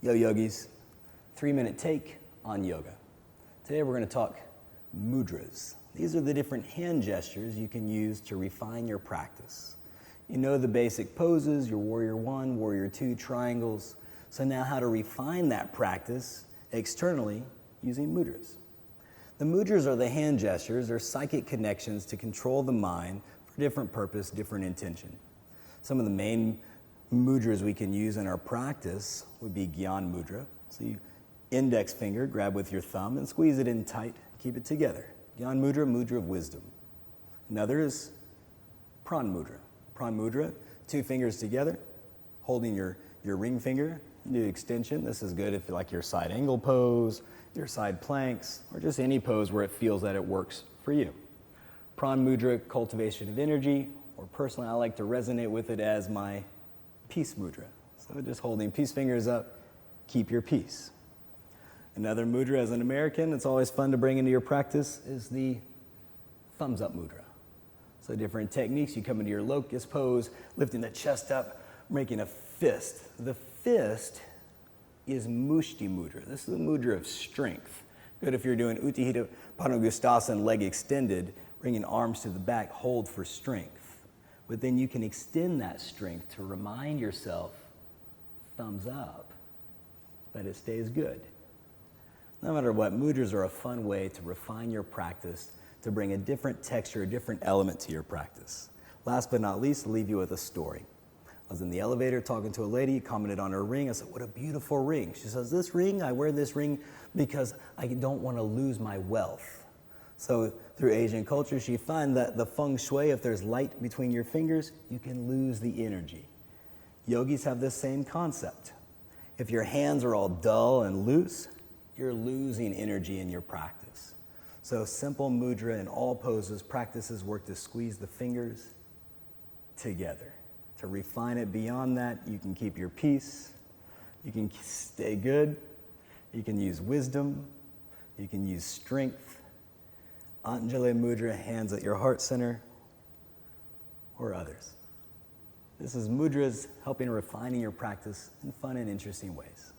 Yo yogis, 3-minute take on yoga. Today we're going to talk mudras. These are the different hand gestures you can use to refine your practice. You know the basic poses, your warrior one, warrior two, triangles. So now how to refine that practice externally using mudras. The mudras are the hand gestures or psychic connections to control the mind for different purpose, different intention. Some of the main mudras we can use in our practice would be Gyan mudra. So you index finger, grab with your thumb and squeeze it in tight, keep it together. Gyan mudra, mudra of wisdom. Another is Pran mudra. Pran mudra, 2 fingers together, holding your ring finger, do extension. This is good if you like your side angle pose, your side planks, or just any pose where it feels that it works for you. Pran mudra, cultivation of energy, or personally I like to resonate with it as my peace mudra. So just holding peace fingers up, keep your peace. Another mudra as an American, it's always fun to bring into your practice, is the thumbs up mudra. So different techniques, you come into your locust pose, lifting the chest up, making a fist. The fist is mushti mudra. This is a mudra of strength. Good if you're doing Utthita Padangusthasana, leg extended, bringing arms to the back, hold for strength. But then you can extend that strength to remind yourself, thumbs up, that it stays good. No matter what, mudras are a fun way to refine your practice, to bring a different texture, a different element to your practice. Last but not least, I'll leave you with a story. I was in the elevator talking to a lady, commented on her ring. I said, what a beautiful ring. She says, this ring, I wear this ring because I don't want to lose my wealth. So through Asian culture, she finds that the feng shui, if there's light between your fingers, you can lose the energy. Yogis have this same concept. If your hands are all dull and loose, you're losing energy in your practice. So simple mudra in all poses, practices work to squeeze the fingers together. To refine it beyond that, you can keep your peace, you can stay good, you can use wisdom, you can use strength. Anjali mudra, hands at your heart center, or others. This is mudras helping refining your practice in fun and interesting ways.